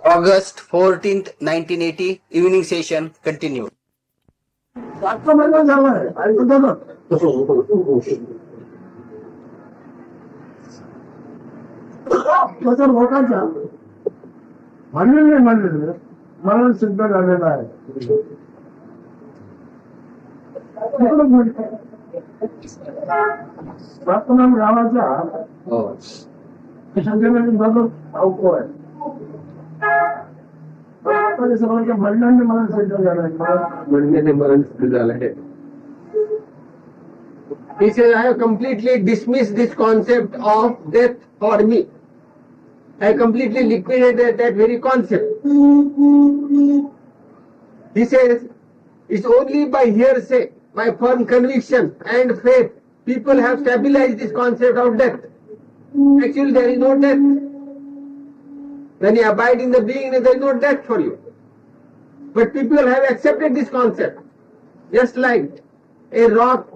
August 14th, 1980, evening session continued. मला सिद्ध झालेला आहे. गावाचा अवको आहे. सगळ्यांच्या म्हणण्याने मला सिद्ध झालंय. He says, I have completely dismissed this concept of death for me. I completely liquidated that very concept. He says, it's only by hearsay, by firm conviction and faith, people have stabilized this concept of death. Actually, there is no death. When you abide in the being, there is no death for you. But people have accepted this concept. Just like a rock,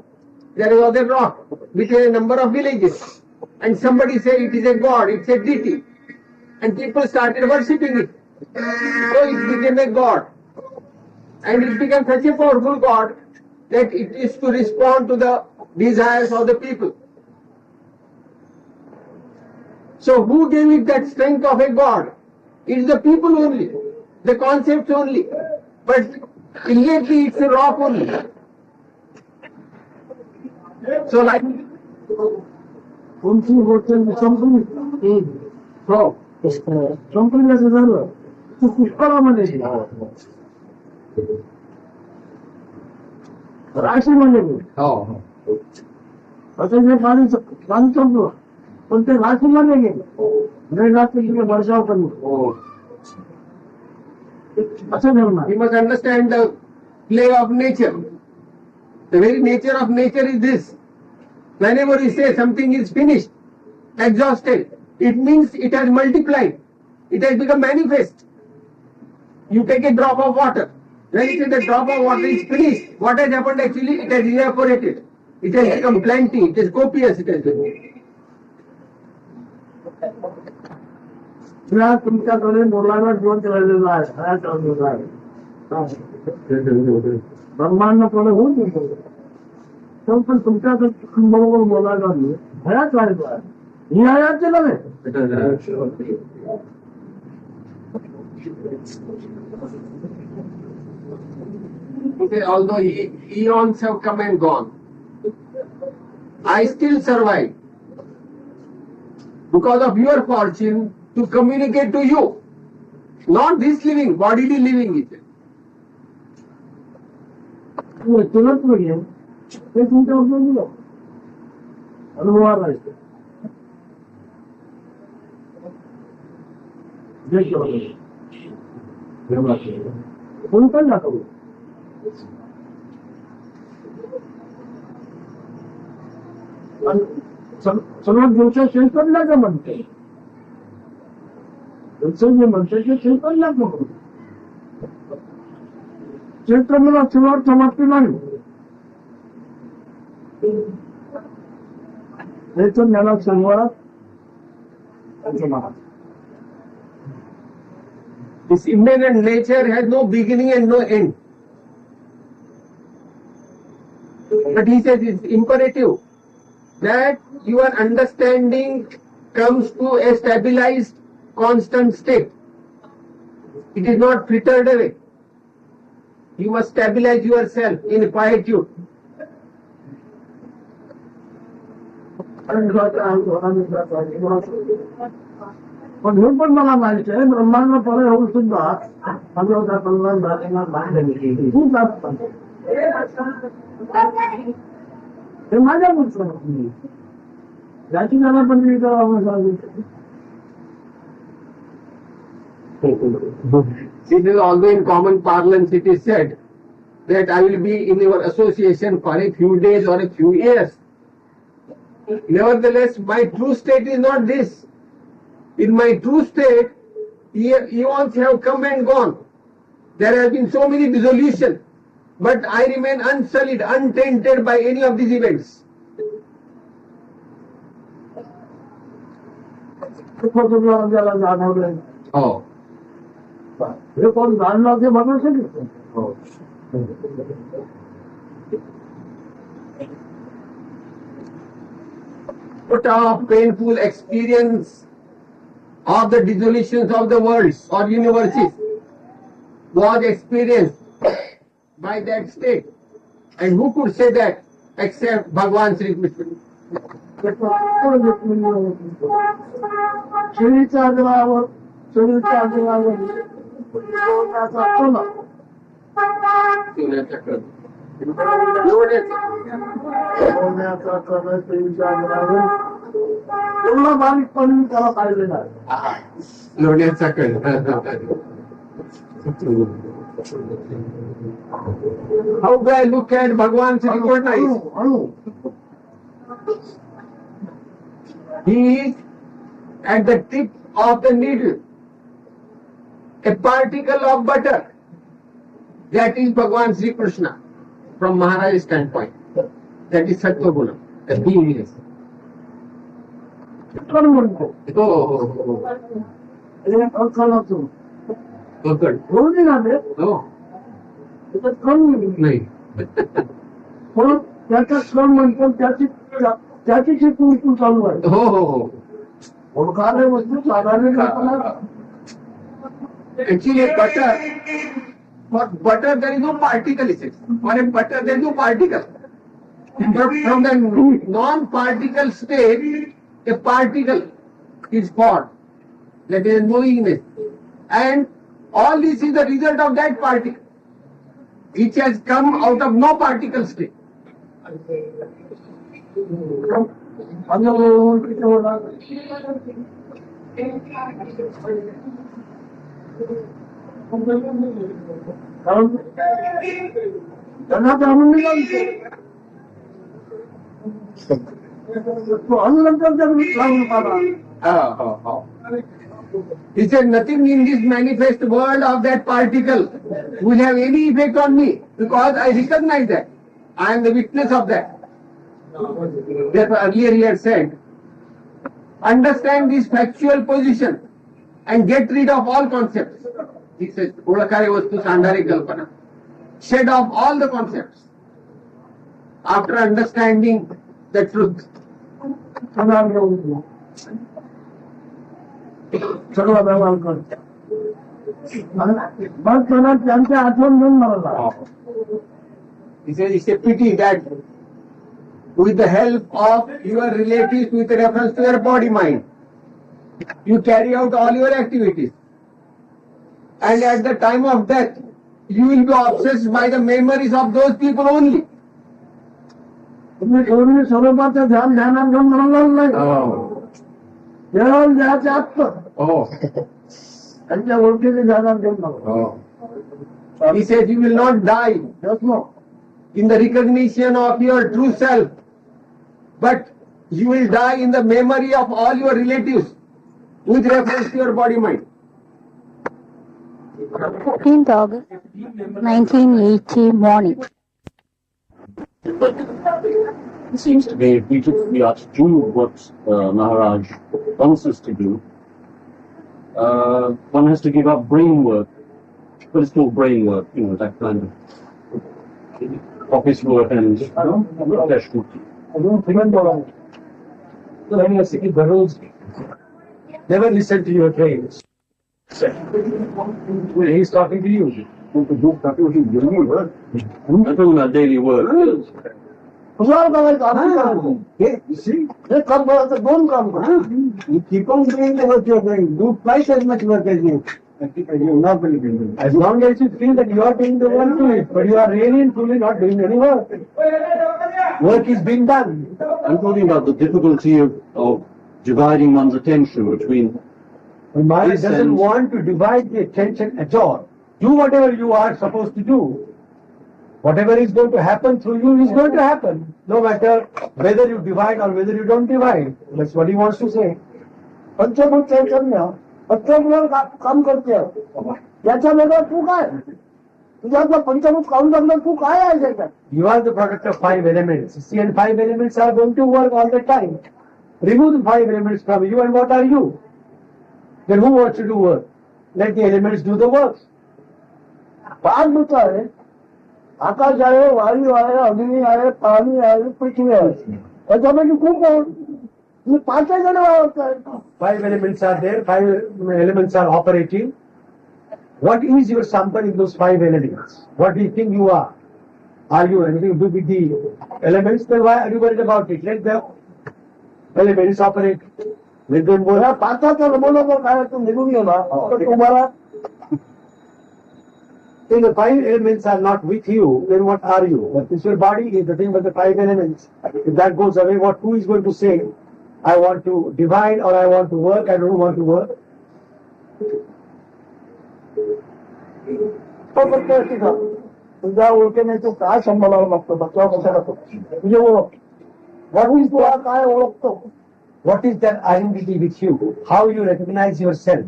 there was a rock between a number of villages, and somebody said it is a god, it's a deity, and people started worshipping it. So it became a god, and it became such a powerful god that it is to respond to the desires of the people. So who gave it that strength of a god? It is the people only, the concepts only, but immediately it's a rock only. So like कोणती गोष्ट संपली संपली असं झालं तू पुष्कळामध्ये राशीमध्ये असं जे पाणी संपलं पण ते राशीमध्ये गेलं रात्री वर्षाव कमी असं ठरणार. You must understand the play of nature. The very nature of nature is this. Whenever you say something is finished, exhausted, it means it has multiplied. It has become manifest. You take a drop of water. When you say the drop of water is finished, what has happened actually? It has evaporated. It has become plenty. It is copious. It has become. तुमच्याकडे मुलांना जीवन राहिलेलं आहे. ब्रह्मांड कडे होऊन पण तुमच्याकडे बरोबर बोलायला भयाच राहिलो आहे. ही आयाचे नव्हे. Okay, although eons have come and gone, I still survive because of your fortune to communicate to you. Not this living, bodily living is it. तुलत म्हणजे ते तुमच्या उपयोगी अनुभवाला असते. कोणतं दाखवलं सर्वात दिवसा शेतकऱ्याला का म्हणते जे म्हणते ते शेतकऱ्याला नको. शेतकऱ्याला सुरुवात समाप्ती नाही. ज्ञाना संवाद This immanent nature has no beginning and no end. But he says it's imperative that your understanding comes to a stabilized, constant state. It is not frittered away. You must stabilize yourself in quietude. पण हे पण मला माहिती आहे ब्रह्मांड परे होऊन सुद्धा भगवता कल्याण झालेला नाही खूप लागतात. हे माझ्या पुस्तकात ज्याची त्याला पण मी सांगितलं. It is although in common parlance it is said that I will be in your association for a few days or a few years. Nevertheless, my true state is not this. In my true state, eons have come and gone. There have been so many dissolutions, but I remain unsullied, untainted by any of these events. जाणवलं Oh. हे कोण जाणणार ते म्हणू शकेल. What of painful experience of the dissolutions of the worlds or universes was experienced by that state. And who could say that except Bhagavan Sri Krishna? शरीरच्या आग्रहावर लोण्याचा कणा. सोन्याचा कण. लोण्याचा कणा शरीरच्या आग्रहावर एवढा बारीकपणे त्याला पाहिलेला आहे. लोण्याचा कण. How do I look at Bhagavan Sri Krishna? अणु He is at the tip of the needle, a particle of butter. That is Bhagavan Sri Krishna from Maharaj's standpoint. That is Sattva Guna, the beingness. कण म्हणतो. Oh, हे कणाचं okay. होऊन ना ते Oh, त्याच्यात कण नाही. म्हणून त्याचा कण म्हणतो त्याची शिकवण चालू आहे. हो. ओळखाले वस्तू साधारण कल्पना. Actually, for butter there is no particle, is it? For a butter there is no particle. But from the non-particle state, a particle is formed. That is knowingness. And all this is the result of that particle. It has come out of no particle state. कारण त्यांना जाणून निघाल तो अनुनंतर लागून पाहिला. He said, nothing in this manifest world of that particle will have any effect on me because I recognize that. I am the witness of that. Therefore, earlier he had said, understand this factual position and get rid of all concepts. He says, Odakare vastu sandhare kalpana. Shed off all the concepts after understanding the truth. सगळा व्यवहार करतो. मग त्यांना त्यांच्या आठवण घेऊन मला He says, it's a pity that with the help of your relatives with reference to your body mind, you carry out all your activities. And at the time of death, you will be obsessed by the memories of those people only. तुम्ही एवढी स्वरूपाचं ध्यानात घेऊन म्हणाला नाही. देवाला द्यायचं आत्म त्यांच्या ओळखीचे ध्यानात घेऊन मला. He says, you will not die in the recognition of your true self, but you will die in the memory of all your relatives with reference to your body mind. 14th August 1980 morning. It seems to me if we are to do what Maharaj wants us to do, one has to give up brain work. But it's still brain work, that kind of office work and flesh work. Never listen to your dreams. He's talking to you. I'm talking about daily work. हुशार करायचं असं करायचं. हे काम करायचं दोन काम करा. You keep on doing the work you're doing. Do twice as much work as you not believing. As long as you feel that you are doing the work, do it. But you are really and truly not doing any work. Work is being done. I'm talking about the difficulty of dividing one's attention between The mind This doesn't sense- want to divide the attention at all. Do whatever you are supposed to do. Whatever is going to happen through you is going to happen. No matter whether you divide or whether you don't divide. That's what he wants to say. पंचभूत चैतन्य पंचभूतावर काम करते. याच्या वेगळं तू काय? तुझ्यातलं पंचभूत काढून टाकलं तू काय आहे त्याच्यात? You are the product of 5 elements. See, and 5 elements are going to work all the time. Remove the 5 elements from you and what are you? Then who wants to do work? let the elements do the work. 5 भूत आहे, आकाश आहे, वायू आहे, अग्नी आहे, पाणी आहे, पृथ्वी आहे. त्याच्यापैकी खूप आहे. तुम्ही 5 जण वावरताय. 5 elements are there, 5 elements are operating. What is your sampan in those 5 elements? What do you think you are? Are you anything to do with the elements? Then why are you worried about it? Let the elements operate. Let them work. या 5चा नमुना काय तो निघून गेला तर तुम्हाला If the 5 elements are not with you, then what are you? The physical body is the thing with the 5 elements. If that goes away, who is going to say, I want to divide or I want to work, I don't want to work? तो फक्त शिका. तुझ्या ओळखीने तो काय संभाळावा लागतो, बचाव कसा लागतो तुझे ओळख. What is तुला that? काय ओळखतो. What is that identity with you? How you recognize yourself?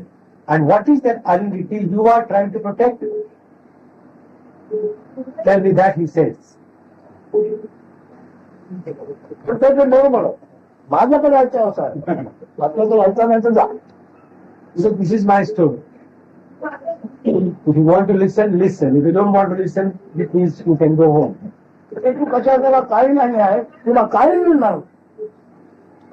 And what is that identity you are trying to protect? Tell me that, he says. तर त्याचं बरोबर आहे. माझ्याकडे यायचं असं आहे. आपल्याकडे यायचं नाही तर जा. So this is my story. If you want to listen, listen. If you don't want to listen, it means you can go home. ते तू कशाला काही नाही आहे, तुला काही मिळणार.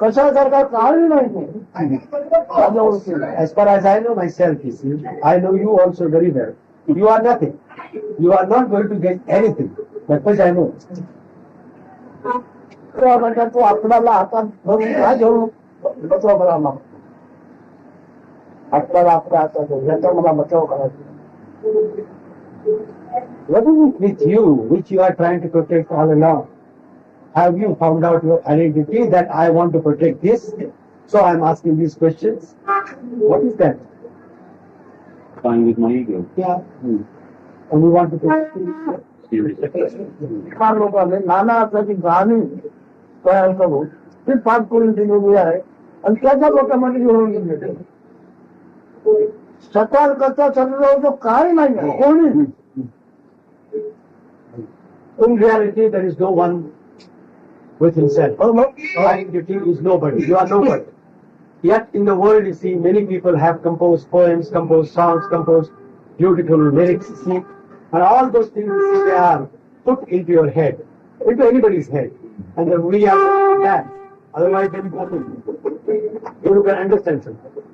कशासारखा काही नाही तू. माझ्या ओळखीला. As far as I know myself, you see, I know you also very well. You are nothing. You are not going to get anything. That much I know. तेव्हा म्हणतात तू आपल्याला हातात धरून काय घेऊन बचाव करावा. आपल्याला आपल्या हातात घेऊन याचा मला बचाव करायचा. What is it with you, which you are trying to protect all along? Have you found out your identity that I want to protect this? So I am asking these questions. What is that? Fine with my ego. Yeah. And we want to protect it. Seriously. फार लोकांनी नाना अर्थाची गाणी तयार करून ती पाठ करून दिलेली आहे आणि त्याच्या लोकांमध्ये घेऊन गेले. सकाळ करता सर्व काय नाही कोणी. In reality, there is no one with himself. Identity is nobody. You are nobody. Yet in the world, you see, many people have composed poems, composed songs, composed beautiful lyrics, you see, and all those things, you see, they are put into your head, into anybody's head, and then we have that. Otherwise, there is nothing. You can understand something.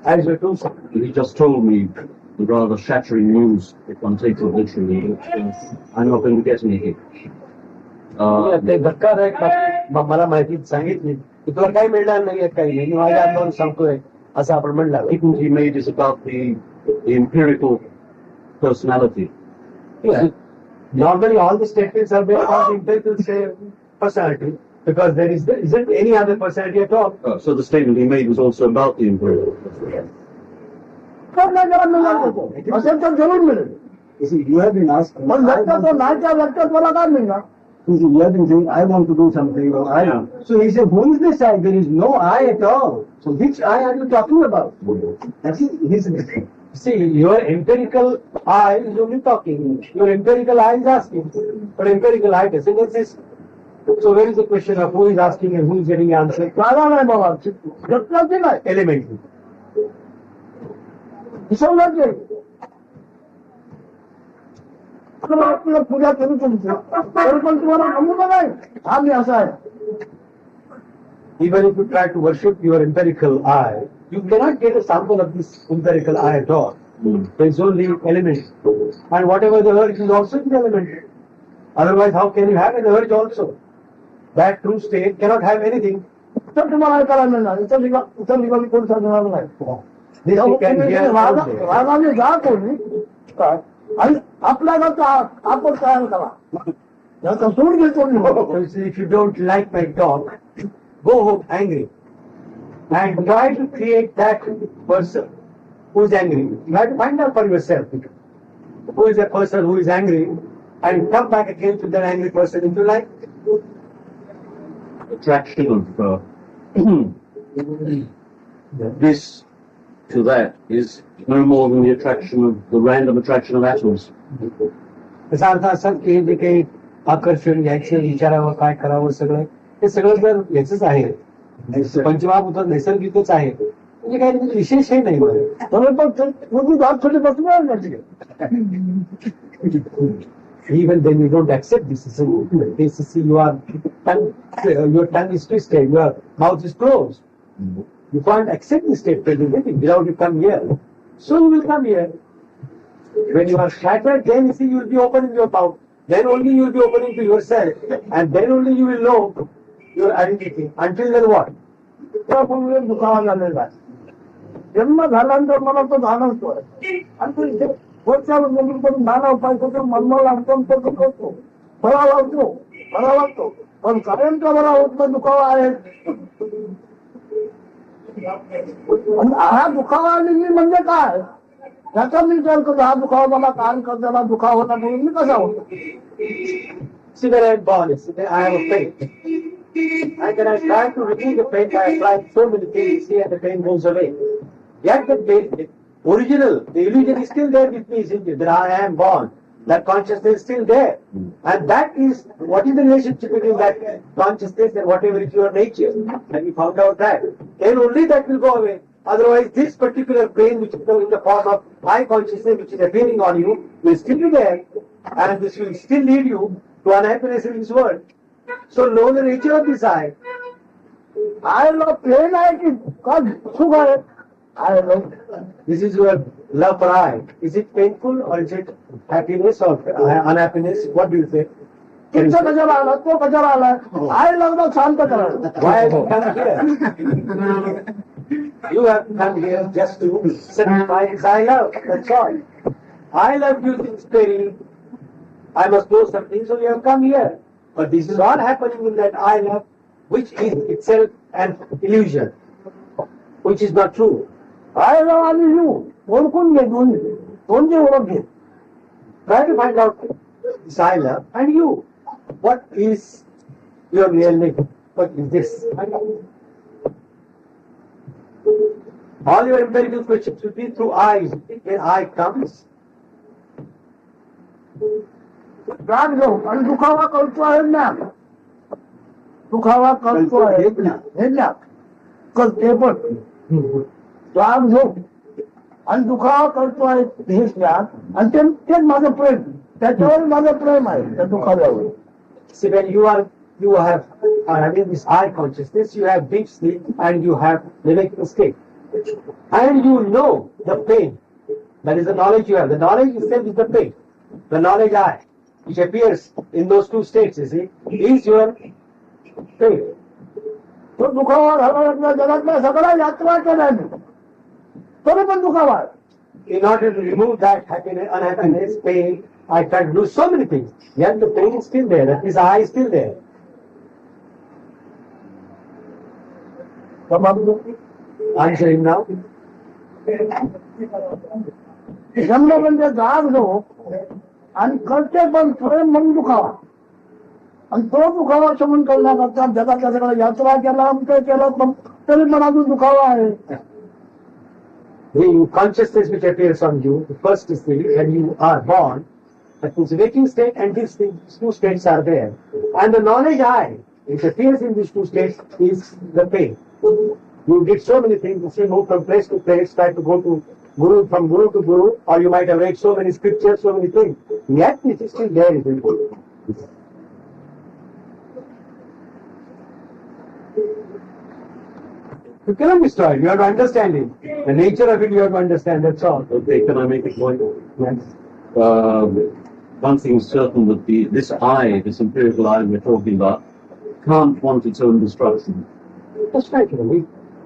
As you do something. He just told me the rather shattering news, if one takes it literally, I'm not going to get anything. ते धक्कादायक मला माहिती सांगितली की तुला काही मिळणार नाही काही नाही. मी माझ्या अनुभव सांगतोय असं आपण म्हणलं. Statement he made is about the empirical personality. Normally all the statements are based on the empirical personality because there isn't any other personality at all. So the statement he made was also about the empirical personality. जरा मिळणार असेल तर जरूर मिळेल. You see, you have been asked, पण व्यक्त तो नाहीच्या व्यक्तात मला काय मिळणार. you have been saying, I want to do something, or I. Yeah. So he said, who is this I? There is no I at all. So which I are you talking about? That is his. See, your empirical eye is only talking. Your empirical eye is asking, but empirical eye doesn't exist. So where is the question of who is asking and who is getting answer? मला नाही बाबा व्यक्ताची नाही. Elementary. विसरलाच नाही. आपल्याला पूजा करू तुमची तरी पण तुम्हाला नमुना नाही. हा मी असा आहे. Even if you try to worship your empirical eye, you cannot get a sample of this empirical eye at all. There is only element. And whatever the urge is also an element. Otherwise, how can you have an urge also? That true state cannot have anything. तर तुम्हाला ऐकायला मिळणार. इतर लिगाली कोण सांगणार नाही. This you can hear all day. रागाने जा कोणी काय आणि आपल्याला आपण तयार करा. याचा सूड घेतो मी. So you see, if you don't like my talk, go home angry. And try to create that person who is angry. Try to find out for yourself who is a person who is angry and come back again to that angry person into life. Attraction of this to that is no more than the attraction of the random attraction of atoms. याचा अर्थ असा की जे काही आकर्षण घ्यायचं विचारावं काय करावं सगळं हे सगळं जर याच आहे पंचमहाभूत नैसर्गिकच आहे म्हणजे काही विशेषही नाही मला. तुम्ही पण तुझी बात थोडी बसणार नाही. Even then you don't accept this. This is your tongue is twisted, your mouth is closed. You can't accept this statement without you come here. So you will come here. When you are shattered, then you see you will be opening your mouth. Then only you will be opening to yourself, and then only you will know your identity. Until then, what? पूर्वी दुखावा झालेला आहे. जन्म झाल्यानंतर मला तो जाणवतोय आणि तो इथे वरच्या पण नाना उपाय करतो, मनमोल लागतो, तो करतो, बरा वाटतो, पण कायमचा बरा होत नाही, दुखावा आहे. आणि हा दुखावा आलेली म्हणजे काय, त्याचा मी विचार करतो. हा दुखावा मला काय करताना दुखावा होता म्हणून मी कसा होतो. See, when I am born, I have a pain. And then I try to remove the pain by applying so many things, see, and the pain goes away. Yet the pain, the original, the illusion is still there with me, isn't it? That I am born. That consciousness is still there. And that is, what is the relationship between that consciousness and whatever is your nature? And we found out that. Then only that will go away. Otherwise, this particular pain, which is in the form of I consciousness, which is appearing on you, will still be there. And this will still lead you to unhappiness in this world. So know the nature of this I. I love pain आहे की का सुख आहे. I love. This is your love for I. Is it painful or is it happiness or unhappiness? What do you say? तुमचा कशाला आला, तो कशाला आला. I love ला शांत करा. Why have you come here? You have come here just to satisfy his I love. That's all. I love you since very. I must know something, so you have come here. But this is all happening in that I love, which is itself an illusion, which is not true. I love आणि you ओळखून घे, दोन्ही ओळख घे. Try to find out this I love and you. What is your real name? What is this? All your empirical questions will be through I. When I comes, राग घेऊ आणि दुखावा करतो आहे ना, दुखावा करतो आहे हे ना करते पण राग घेऊ आणि दुखावा करतो आहे हे ज्ञान आणि तेच माझं प्रेम, त्याच्यावर माझं प्रेम आहे त्या दुखाव्यावर. see when you have having this I consciousness, you have deep sleep and you have the waking state, and you know the pain. That is the knowledge you have. The knowledge itself is the pain. The knowledge I, which appears in those two states, you see, is your pain. तो दुखावा घालवण्यातल्या जगातल्या सगळ्या यात्रा केल्या मी, तरी पण दुखावा आहे. In order to remove that happiness, unhappiness, pain, I try to do so many things. Yet the pain is still there. That is, I is still there. Answer him now. जन्म म्हणजे जाग जो आणि करते पण प्रेम म्हणून दुखावा, आणि तो दुखावा शमन करण्याकरता जगातल्या सगळ्या यात्रा केला, ते केलं, पण तरी पण अजून दुखावा आहे. The consciousness which appears on you, the first is when you are born, that means waking state, and these two states are there. And the knowledge I, which appears in these two states, is the pain. You did so many things, you see, move from place to place, try to go to Guru, from Guru to Guru, or you might have read so many scriptures, so many things. Yet it is still there, isn't it? You cannot destroy it. You have to understand it. The nature of it you have to understand, that's all. Okay, can I make a point? Yes. One thing is certain that this I, this empirical I we're talking about, can't want its own destruction. That's right,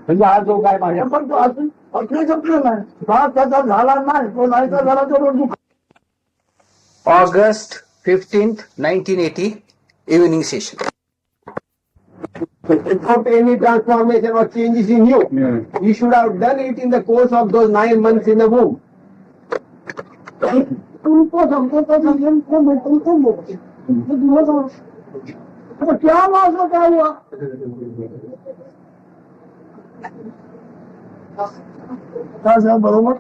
म्हणजे हा जो काय माझ्या पण तो अजून असले संपलं नाही, हा त्याचा झाला नाही, तो नाही तर झाला तो दुःख. August 15th, 1980, evening session. Without any transformation or changes in you, you should have done it in the course of those 9 months in the womb. तुमको समझो तो समझो, तुमको बोलते तो क्या मालूम क्या हुआ. बरोबर.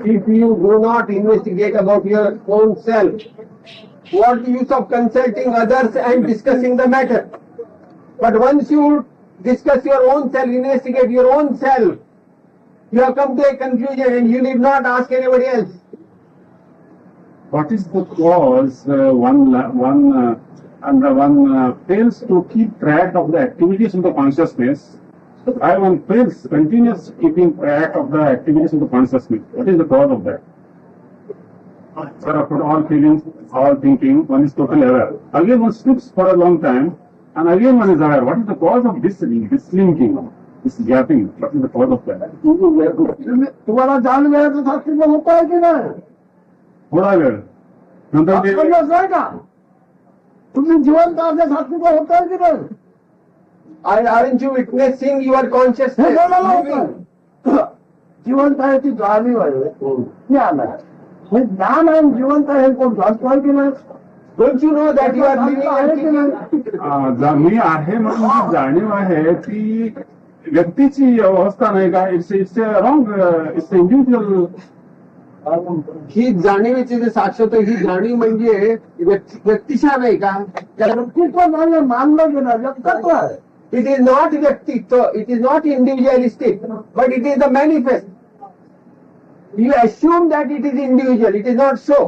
If you do not investigate about your own self, what use of consulting others and discussing the matter? But once you discuss your own self, investigate your own self. You have come to a conclusion and you need not ask anybody else. What is the cause one fails to keep track of the activities of the consciousness? Why one fails continuous keeping track of the activities of the consciousness? What is the cause of that? Sir, after all feelings, all thinking, one is totally aware. Again one sleeps for a long time and again one is aware. What is the cause of this linking, this gapping? What is the cause of that? तुम्हाला जाण वेळेचं साक्षीत्व होत आहे की नाही? थोडा वेळ नंतर ते समजलं आहे का? तुम्ही जिवंत असं साक्षीत्व होत आहे की नाही? Aren't you witnessing your hey consciousness? कोणाला living? होतं? जिवंत आहे ती जाणीव आहे, ज्ञान आहे. हे ज्ञान आहे आणि जिवंत आहे हे कोण जाणतो आहे की नाही? Don't you know that you are living आहे and की thinking? नाही? मी आहे म्हणून जी जाणीव आहे ती व्यक्तीची अवस्था नाही का? It's wrong, it's individual. ही जाणीवेची जे साक्ष होतं, ही जाणीव म्हणजे व्यक्तिशा नाही का? त्याला व्यक्तित्व नाही मानलं गेलं, व्यक्तित्व आहे. It is not व्यक्तित्व, it is not individualistic, but it is the manifest. You assume that it is individual, it is not so.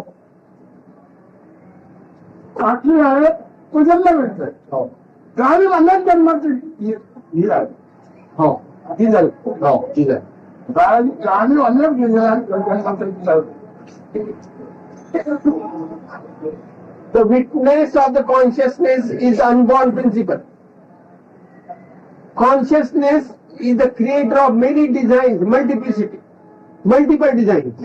साक्षी आहे तो जन्म मिळतोय. जाणीव अनेक जन्माची ही आहे. हो, ती झालं. हो, ती झालं. जाणीव अनेक जन्माची आहे. The witness of the consciousness is unborn principle. Consciousness is the creator of many designs, multiplicity, multiple designs.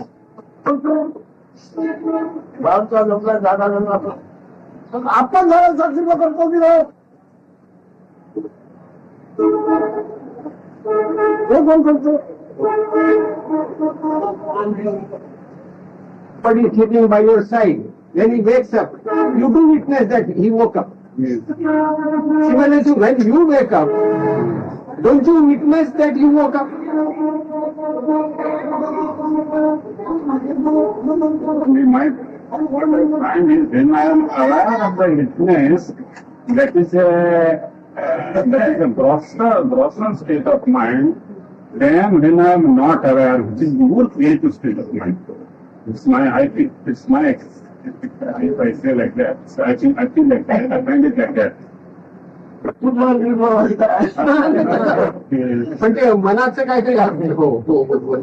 भारतात लोकला जागा आपण आपण झालं साक्षीत्व करतो की नाही? हे कोण करतो? But he's sitting by your side. When he wakes up, you do witness that he woke up. Similarly, when you wake up, don't you witness that you woke up? What I find is when I am aware of the witness, that is a grosser state of mind than when I am not aware, which is more creative state of mind. If I say like that, so I feel like that, I find it like that. पण ते मनाचं काहीतरी आहे. हो हो हो.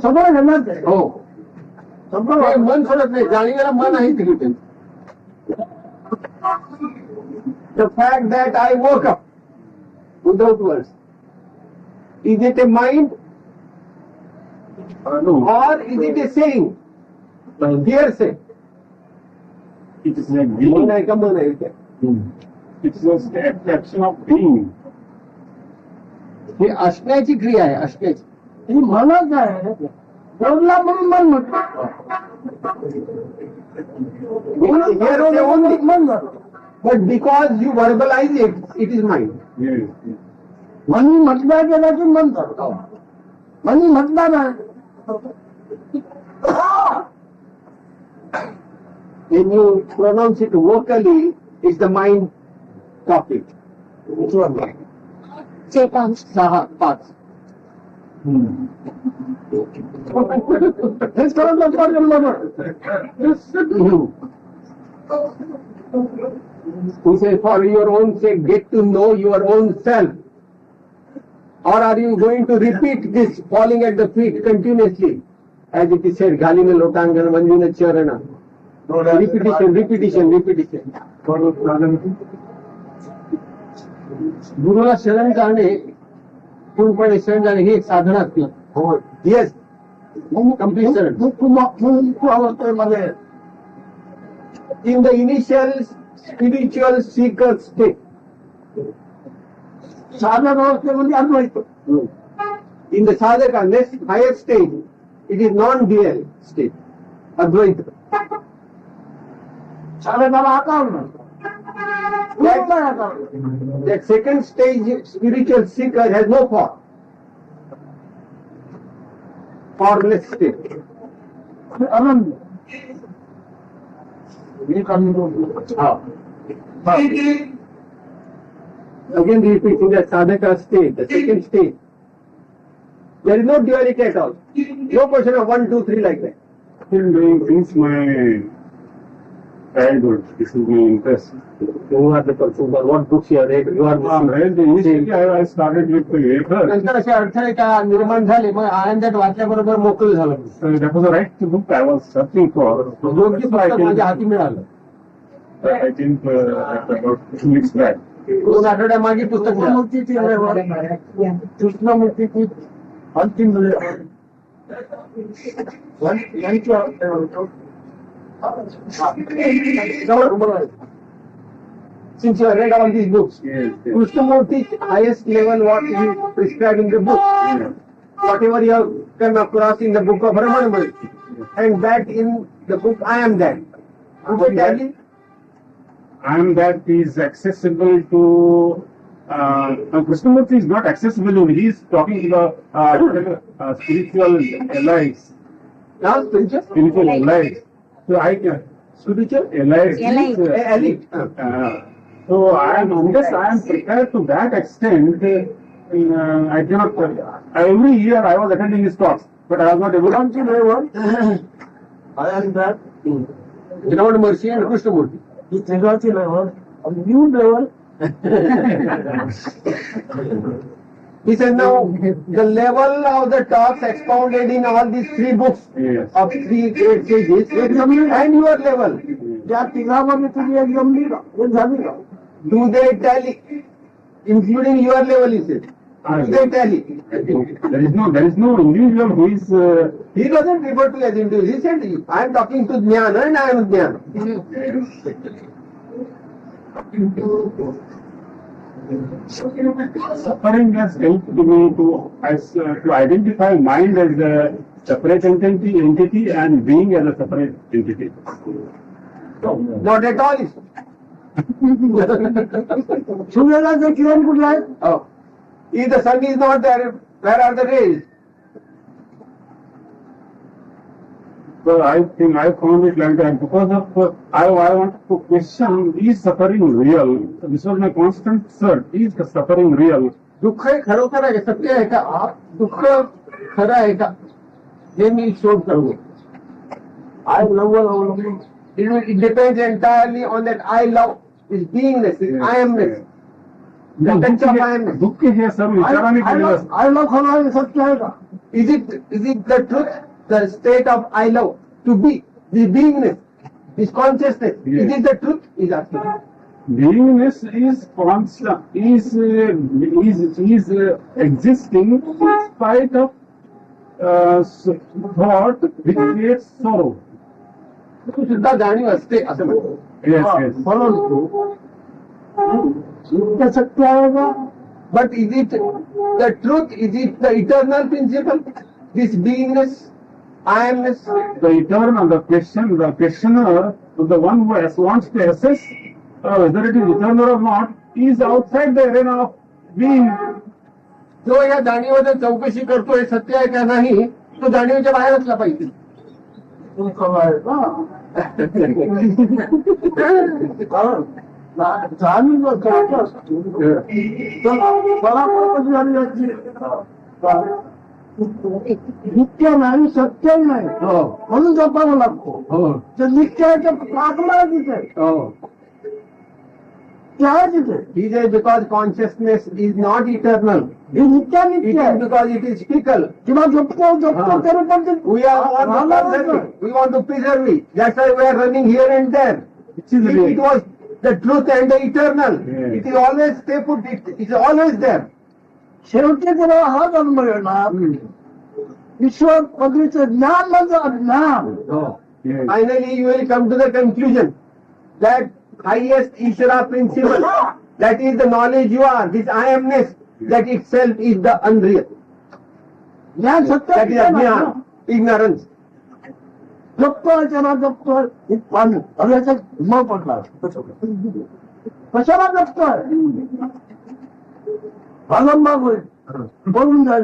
सगळं घेणार आहे. हो, सगळं ते मन सोडत नाही. जाणीवेला मन आहे तिथे. The fact that I woke up without words, is it a mind No, or is it a saying? Hearsay. it is like मन being. आहे का मन आहे ते? It is a action of being. ही असण्याची क्रिया आहे, असण्याची. ही म्हणत आहे. बोलला म्हणून मन म्हटलं. Hearsay only. मन झालं. But because you verbalize it, it is mind. Yes. म्हणी म्हटलं गेलं की मन झालं. म्हणी म्हटलं नाही. When you pronounce it vocally, it's the mind talking. Which one? Chetan. Saha, path. हेच करत लवकर Who says for your own sake, get to know your own self. Or are you going to repeat this falling at the feet continuously? As it is said, Gali mein lotangana manjuna charana. Repetition, repetition, repetition. गुरुला शरण जाणे, पूर्णपणे शरण जाणे ही एक साधना असते. हो, yes, complete शरण. आवडतोय मध्ये. In the initial spiritual seeker state, साधन अवस्थेमध्ये अद्वैत. in the sadhaka next higher stage, it is non-dual state, Advaita. साधकाला आकार नसतो. That second stage spiritual seeker has no form, formless state. आनंद. मी कमी Ah. Again repeating that sadhaka state, the second stage. There is no duality at all. No question of 1, 2, 3 like that. Still doing things my childhood. This is my interest. You are the person, what books you have read, you are Initially, I started with the Aether. नंतर असे अडथळे का निर्माण झाले मग आनंदात वाचल्याबरोबर मोकळं झालं. That was the right book I was searching for. योग्य पुस्तक माझ्या हाती मिळालं. I think about 2 weeks back. 2 आठवड्यामागे पुस्तक मिळालं. कृष्णमूर्तीची लेवल कृष्णमूर्तीची अंतिम लेवल यांच्या Since you have read all these books, Yes, yes. Krishnamurti's highest level, what you prescribe in the book, whatever you have come across in the book of Ramanamurti, and that in the book I am that. Would you tell me? I am that is accessible to. Krishnamurti is not accessible. He is talking to the spiritual allies. Now, spiritual? Spiritual allies. So I can. Spiritual? Allies. Allies. Elite. So I am unless I am prepared to that extent, I cannot. Every year I was attending his talks, but I was not able. यांची level I am that Ramanamurti and Krishnamurti. ही तिघाची level new level He said now the level of the talks expounded in all these 3 books Yes. of 3 great sages and your level, त्या तिघामध्ये तुझी एक जमली का एक झाली का do they tally? Including your level, he said. Do they tally? There is no individual who is. He doesn't refer to as individual. He said, I am talking to Jnana and I am Jnana. Suffering has helped me to identify mind as a separate entity and being as a separate entity. Not at all. सूर्याला जे किरण कुठला आहे Oh. If the sun is not there, where are the rays? So I think I found it like that because of I want to question: is suffering real? This was my constant search: is the suffering real? दुःख हे खरोखर आहे सत्य आहे का? दुःख खरं आहे का? हे मी शोध करतो. I love It depends entirely on that I love, is beingness, is I amness. The touch of I amness. दुःख हे सर्व विचाराने केलेलं असतं. आय लव खरं आहे सत्य आहे का Is it the truth, the state of I love, to be, the beingness, is consciousness? Yes. Is it the truth? Is asking. Beingness is constant, is existing in spite of thought which creates sorrow. तू सुद्धा जाणीव असते असं म्हणतो. Yes, yes. परंतु नित्य सत्य आहे का But is it the truth? Is it the eternal principle? This beingness, I amness? The eternal, the questioner, the one who wants to assess whether it is eternal or not, is outside the arena of being. जो या जाणीवाचं चौकशी करतो हे सत्य आहे का नाही, तो जाणीवेच्या बाहेर असला पाहिजे. तुम्ही खरं आहे का कारण जाणीव जर करायची असते तर पराक्रम कशी झाली याची नित्य नाही सत्य नाही हो म्हणून जपावं लागतो हो तर नित्य आहे तर आत्मा तिथे हो. ते आहे तिथे He says because consciousness is not eternal. He It नित्य is आहे because it is fickle. किंवा जपतो तरी पण ते We are want to preserve it. We want to preserve it. That's why we are running here and there. Which is If real. it was the truth and the eternal, Yes. it is always stay put. It is always there. शेवटी जेव्हा हा जन्म येणार ईश्वर पदवीचं ज्ञान म्हणजे अज्ञान Yes. Finally, you will come to the conclusion that highest Ishvara principle, that is the knowledge you are, this I amness, that itself is the unreal. ज्ञान सत्य That is ajnana, ignorance. जपतोय त्याला जपतोय हे पाणी अरे याच्यात मग पडला कशाला जपतोय भागंबाग होईल पडून जाईल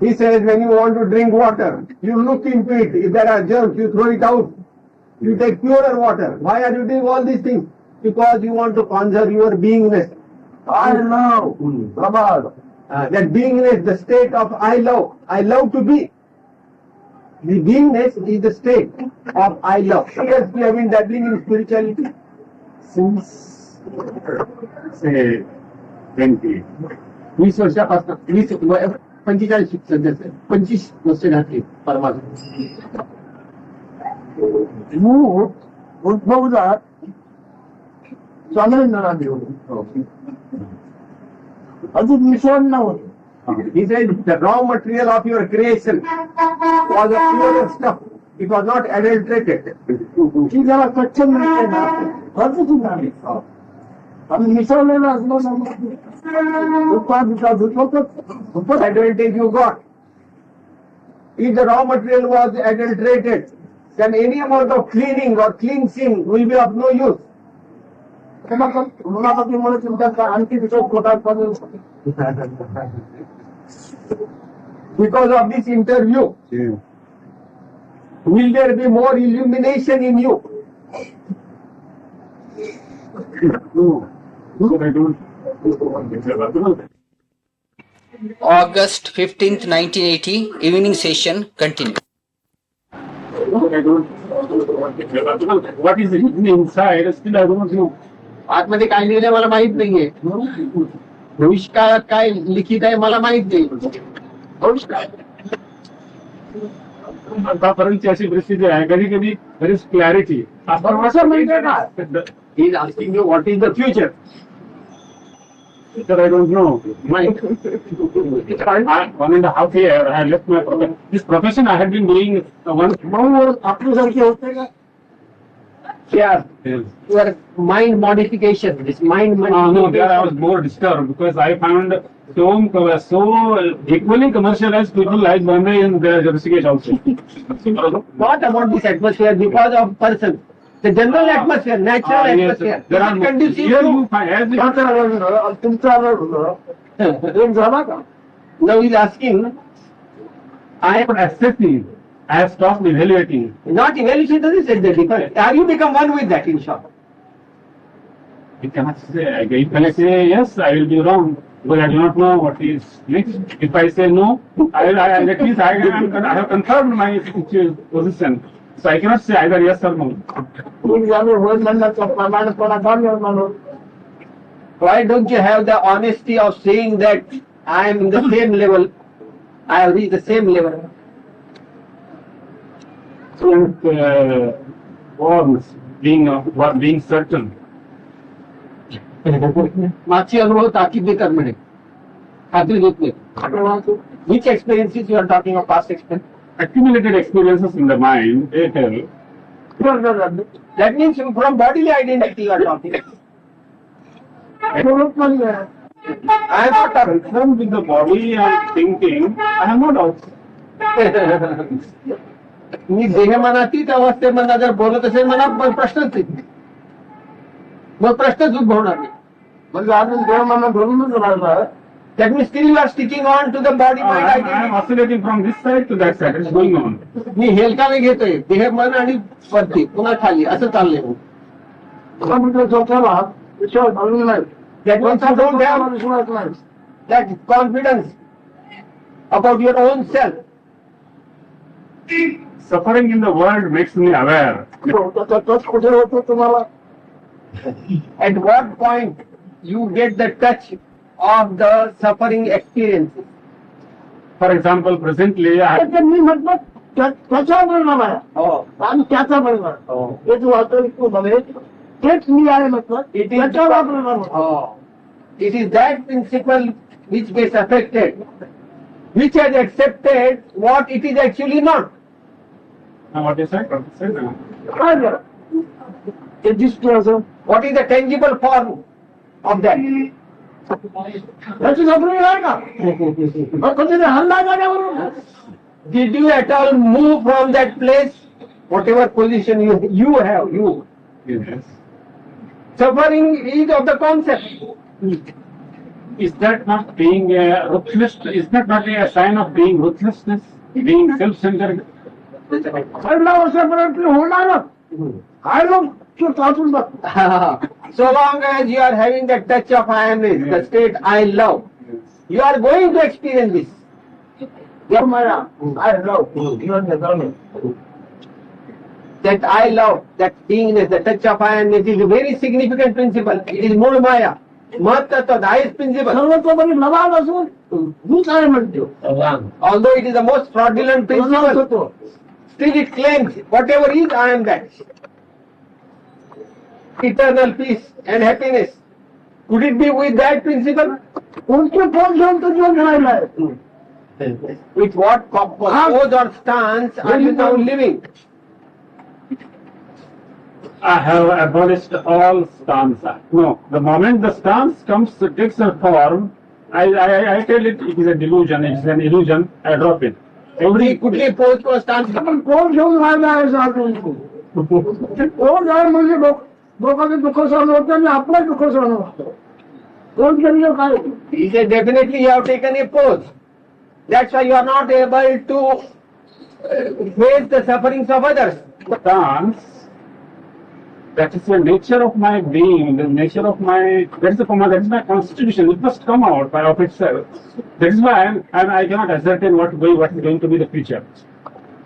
He says when you want to drink water, you look into it. If there are germs, you throw it out. You take purer water. Why are you doing all these things? Because you want to conserve your beingness. I love Prabhat. That beingness, the state of I love to be. The beingness is the state of I love. Yes, we have been dabbling in spirituality. Since, say, 20. 20 वर्षापासून 45 सध्या 25 वर्ष घातली परमात्मा. You उद्भवला चालेल ना देऊ. अजून मिसळ नव्हतं. He said the raw material of your creation was a pure stuff. It was not adulterated. ती जेव्हा कच्छ मिळते ना भरपूर नाही. आणि मिसळलेलं असलं ना What advantage you got? If the raw material was adulterated, then any amount of cleaning or cleansing will be of no use. मुलाखतीमुळे तुमच्या आणखी विषय पोटात पडेल. Because of this interview, Yeah. will there be more illumination in you? No. So I don't. August 15th, 1980, evening session continued. I don't. What is inside? Still I don't know. आतमध्ये काय लिहिलंय मला माहित नाहीये. भविष्यकाळात काय लिखित आहे मला माहित नाही. आतापर्यंतची अशी परिस्थिती आहे कधी कधी there is clarity. असं म्हणजे काय? He is asking you what is the future. Sir, I don't know. My 1.5 year I have left my profession. This profession I had been doing one. मग आपल्यासारखे होते का? Yeah, Yes. your mind modification. This mind No, modification. there I was more disturbed because I found so equally commercial as people like Bombay and Rishikesh also. What about this atmosphere? Because of person. The general atmosphere, natural Yes, atmosphere. there are conducive here to- you find as you तुमचा एक झाला का? Now he is asking, I am have assessing. I have stopped evaluating. not evaluation doesn't set the difference. Have you become one with that in short? You cannot say. If I say yes, I will be wrong because I do not know what is next. If I say no, at least I have confirmed my position. So I cannot say either yes or no. तुम्ही आम्ही वडिलांचा प्रमाणपणा काढणार म्हणून. Why don't you have the honesty of saying that I am in the same level? I have reached the same level. Or being certain. मागची अनुभव ताकीद देतात म्हणे, खात्री देत नाही. Which experiences you are talking of? Past experience? Accumulated experiences in the mind, they tell. That means from bodily identity you are talking. I am not talking. Confirmed with the body and thinking, I am not also. मी देहमनातीत अवस्थेमधला जर बोलत असेल मला प्रश्नच येत, मग प्रश्नच उद्भवणार नाही. म्हणजे अजून देव मला धरूनच राहिला. That means still you are sticking on to the body mind I am identity. oscillating from this side to that side. It's going on. मी हेलकावे घेतोय, देह मन आणि वरती पुन्हा खाली असं चाललंय. समजा स्वतःला विश्वास धरून नाही. That means you don't have विश्वास नाही. that confidence about your own self. Suffering in the world makes me aware. तोच कुठे होतो तुम्हाला? At what point you get the touch of the suffering experience? For example, presently I तर मी म्हटलं त्याचा परिणाम आहे आणि त्याचा परिणाम. हे जो वास्तविक मध्ये तेच मी आहे म्हटलं. त्याचा परिणाम आहे. It is that principle which gets affected, which has accepted what it is actually not. what is that? काय झालं? ते दिसतो असं. What is the tangible form of that? त्याची जबरी आहे का? मग कधी हल्ला गाड्यावरून. Did you at all move from that place? Whatever position you have, you. Yes. Suffering is of the concept. Is that not being ruthless? Is that not a sign of being ruthlessness? Being self-centered? 15 वर्षापर्यंत होणारच. I love your thoughts about. So long as you are having the touch of I amness, the state I love, you are going to experience this. Maya, I love you are the government. That I love, that beingness, the touch of I amness is a very significant principle. It is Mool Maya, Mahatattva, the highest principle. सर्वतोपरी लबाड असून मी काय म्हणतो Although it is the most fraudulent principle, still it claims whatever is, I am that. Eternal peace and happiness. Could it be with that principle? कोणते phone घेऊन तो जीवन घडायला आहे With what pose or stance are you now living? I have abolished all stance. No, the moment the stance comes, takes a form, I tell it is a delusion, it is an illusion, I drop it. कुठली pose or stance? आपण कोण घेऊन राहिला आहे साधू कोण आहे म्हणजे लोकांचे दुःख सहन होतं आणि आपलं दुःख सहन होतं कोण केलं काय He said definitely you have taken a pose. That's why you are not able to face the sufferings of others. Stance, that is the nature of my being, the nature of my, that is my constitution, it must come out by of itself. That is why I cannot ascertain what is going to be the future.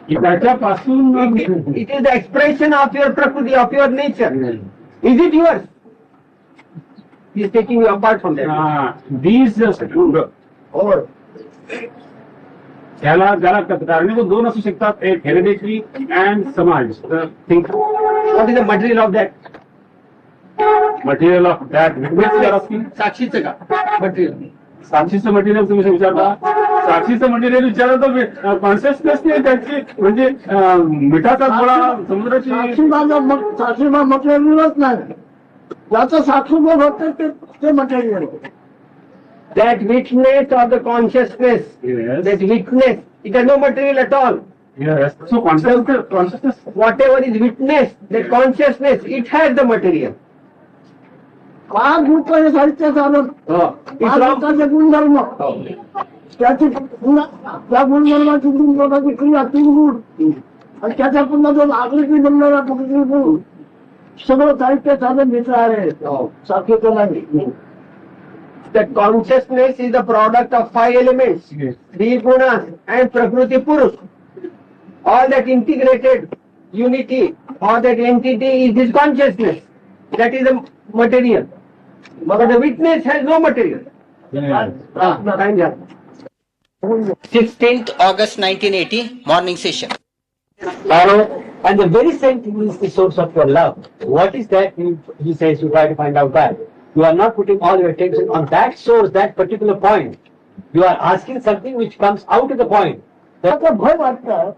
त्याच्यापासून It is the expression of your prakriti, of your nature. Is it yours? He is taking you apart from that. these त्याला कारणीभूत दोन असू शकतात, एक hereditary and समाज. What is the material of that? Material of that साक्षीचं का मटेरियल? साक्षीचं मटेरियल तुम्ही विचारता, साक्षीचं मटेरियल विचारलं तर कॉन्शियसनेस नाही त्याची, म्हणजे मिठाचा गोळा समुद्राची साक्षीमा मटेरियलच नाही ज्याचं साक्षीभोग होते ते material That witness of the consciousness, Yes. that witness, it has no material at all. Yes. So consciousness, Whatever is witnessed, that consciousness, it has the material. पाच रुपये साहित्य साधन पाच रुपयाचे गुणधर्म त्याची त्या गुणधर्माची गुणधर्माची क्रिया 3 गुण आणि त्याच्या पुन्हा जो आकृती बनणारा गुण सगळं साहित्य साधन मित्र आहे साखीचं नाही. That consciousness is the product of 5 elements, Yes. 3 gunas and Prakriti Purush. All that integrated unity or that entity is this consciousness. That is the material. But the witness has no material. Time here. 15th August 1980, morning session. And the very same thing is the source of your love. What is that? He says you try to find out that. You are not putting all your attention on that source, that particular point. You are asking something which comes out of the point. त्याचं भय वाटतं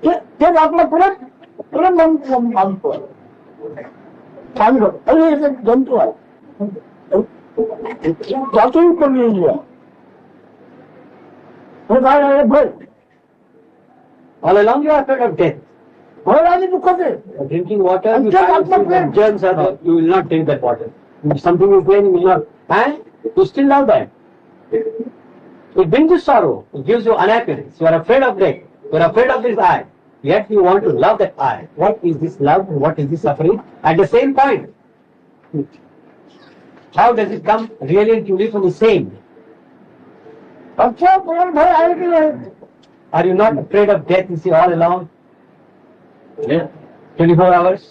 ते आपलं परत मानतो अरे एक जंतू आहे त्यातून कमी येईल हे काय आहे भय All along you are afraid of death. भय आणि दुःखच आहे Drinking water, you Just find like my germs are there, you will not drink that water. If something is there, you will not. And you still love that. It brings you sorrow. It gives you unhappiness. You are afraid of death. You are afraid of this eye. Yet you want to love that eye. What is this love? What is this suffering? At the same point. How does it come really to live from the same? अच्छा पण भय आहे की नाही Are you not afraid of death, you see, all along? Yeah. 24 hours?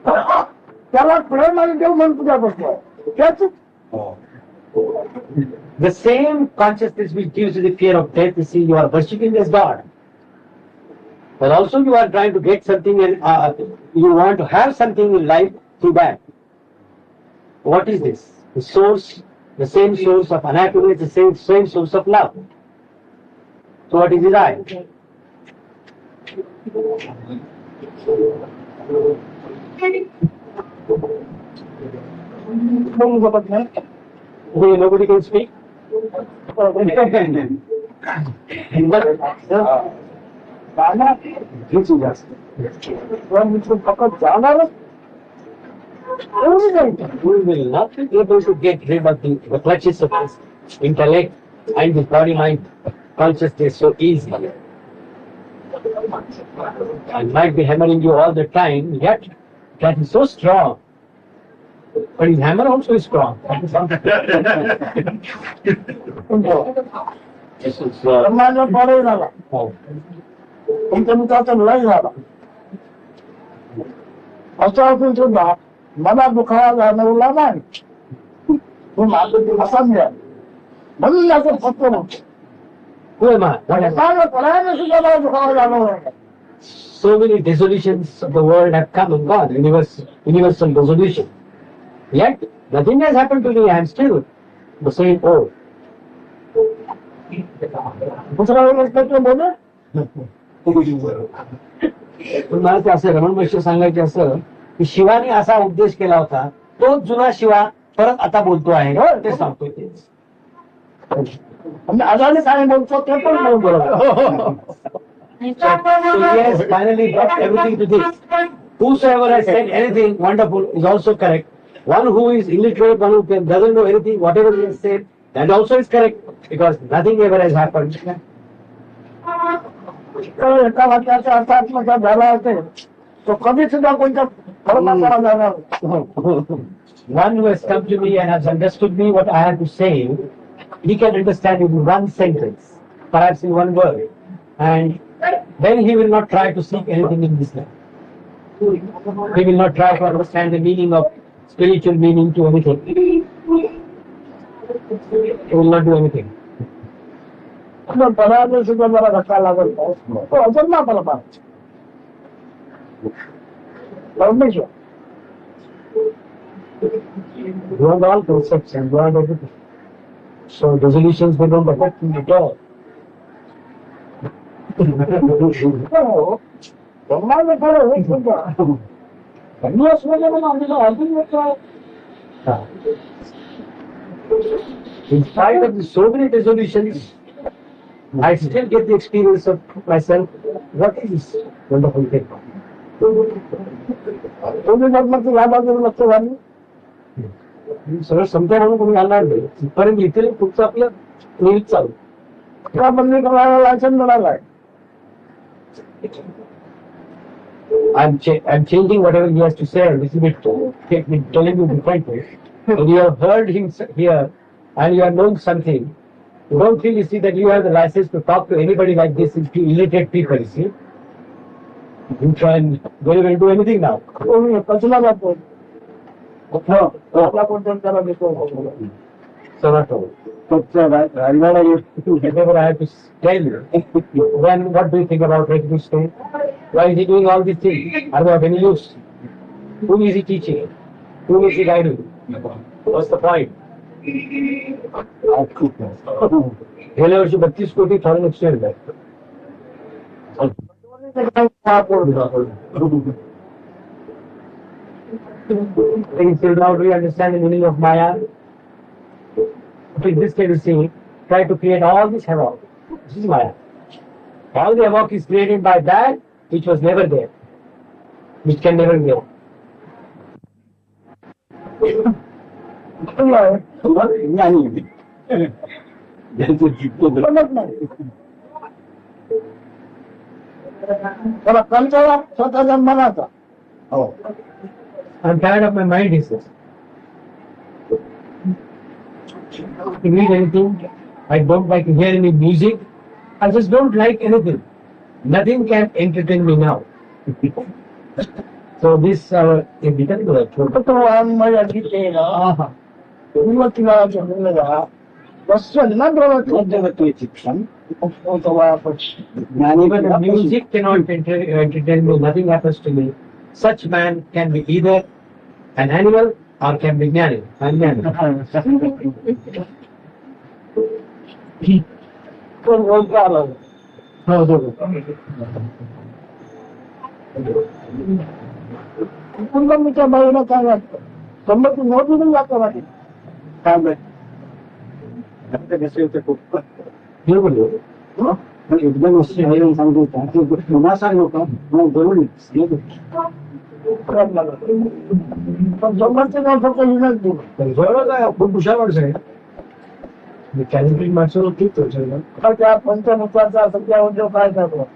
त्याला प्रेम आणि देव म्हणून तुझ्या बसलाय त्याच The same consciousness which gives you the fear of death, you see, you are worshipping as God. But also you are trying to get something and you want to have something in life through that. What is this? The source, the same source of unhappiness, the same source of love. So what is his eye? Nobody can speak? फक्त जाणारच एवढी नाही We will not be able to get rid of the clutches of this intellect and the body mind consciousness so easily. I might be hammering you all the time, yet that is so strong. But his hammer also is strong. This is, ब्रह्मांड पडे झाला oh, तुमच्या मित्राचा लय झाला असं असून सुद्धा मला दुखावा जाणवला नाही तू माझं तुला समजा म्हणून याचं फक्त who am I? What am I? पडायला सुद्धा मला दुखावा जाणवला नाही So many dissolutions of the world have come and gone, universal dissolution. Yet, nothing has happened to me, I am still the same old. दुसरा वेळेस बोले पण मला ते असं रमण महर्षी सांगायचे असं की शिवाने असा उपदेश केला होता तोच जुना शिवा परत आता बोलतो आहे ते सांगतोय तेच. आणि अजाने काय बोलतो ते पण नाही बोलत So he has finally brought everything to this. Whosoever has said anything wonderful is also correct. One who is illiterate, one who doesn't know anything, whatever he has said, that also is correct because nothing ever has happened. तर एका वाक्याचा अर्थ आत्मसात झाला असेल तो कधी सुद्धा कोणत्या परमात्म्याला जाणार नाही. One who has come to me and has understood me what I have to say, he can understand it in one sentence, perhaps in one word, and then he will not try to seek anything in this life. He will not try to understand the meaning of spiritual meaning to anything. He will not do anything. पण पदार्थ सुद्धा जरा धक्का लागत नाही. तो अजून ना आपल्याला पाहिजे परमेश्वर Beyond all concepts and beyond everything. So resolutions they don't affect me at all. हो. ब्रह्मांड खरं हे सुद्धा त्यांनी असलेलं मला आम्हाला अजून एक In spite of so many resolutions, I still get the experience of myself. What is this wonderful thing? तुम्ही जन्माचं या बाजूला लक्ष घालून सगळं समजा म्हणून कोणी घालणार नाही. इथपर्यंत इथे पुढचं आपलं नेहमीच चालू. त्या बंदी करायला लायसन मिळालाय I'm changing whatever he has to say a little bit, telling you differently. When you have heard him here and you have known something, you don't really see that you have the license to talk to anybody like this, illiterate people, you see. You try and very well do anything now. कोणी कसला जातो आपला कोण त्याला देतो So not all. Whatever I have to tell you, then what do you think about Red State? Why is he doing all these things? Are they of any use? Whom is he teaching? Whom is he guiding? What's the point? गेल्या वर्षी 32 कोटी foreign exchange आहे. Still now do you understand the meaning of Maya? In this case, you see, try to create all this havoc. This is Maya. All the havoc is created by that which was never there, which can never be there. त्याला कंटाळा स्वतःच्या मनाचा I'm tired of my mind, he says. To read anything, I don't like to hear any music. I just don't like anything. Nothing can entertain me now. So this it becomes the वाङ्मय गीतेन पूर्वतिलाच्या वस्त्रनग्रवत्वचित्तम् even the music cannot entertain me. Nothing happens to me. Such man can be either an animal or can be jnani. I'm jnani. कोण बोलतो आलं कुटुंबाच्या बाईला काय वाटतं संमती मोजून जातं वाटेल काय Beautiful. एकदम सांगतो मला सांगू का जरूर पण संमती नाही फक्त हिनच दिली खूप हुशार माणसं आहे. टॅलेंटेड माणसं होती त्या पंचमुखाचा सध्या उद्योग काय करतो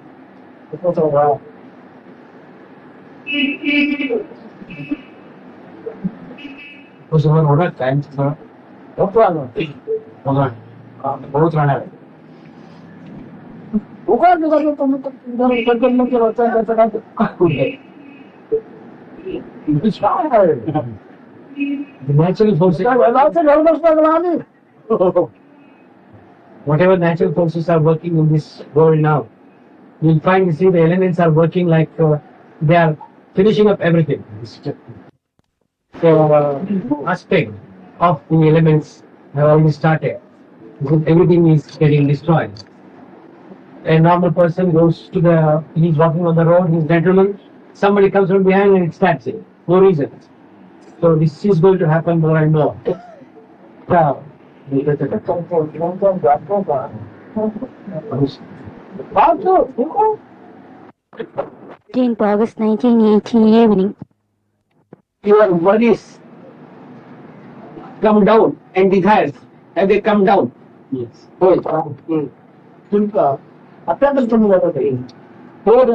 उसमें होगा टाइम थोड़ा होगा बहुत रहना है Bukan juga itu dari bagian mungkin rotan dan It's fine. The natural forces, whatever natural forces are working in this world now, you'll find, you see, the elements are working like they are finishing up everything. So, aspect of the elements have already started. Because everything is getting destroyed. A normal person goes to he's walking on the road, he's gentleman, somebody comes from behind and stabs him. No reason. So this is going to happen more and more. Now, 15th August 1980 evening. Your worries come down and desires, have they come down? yes. Hopes,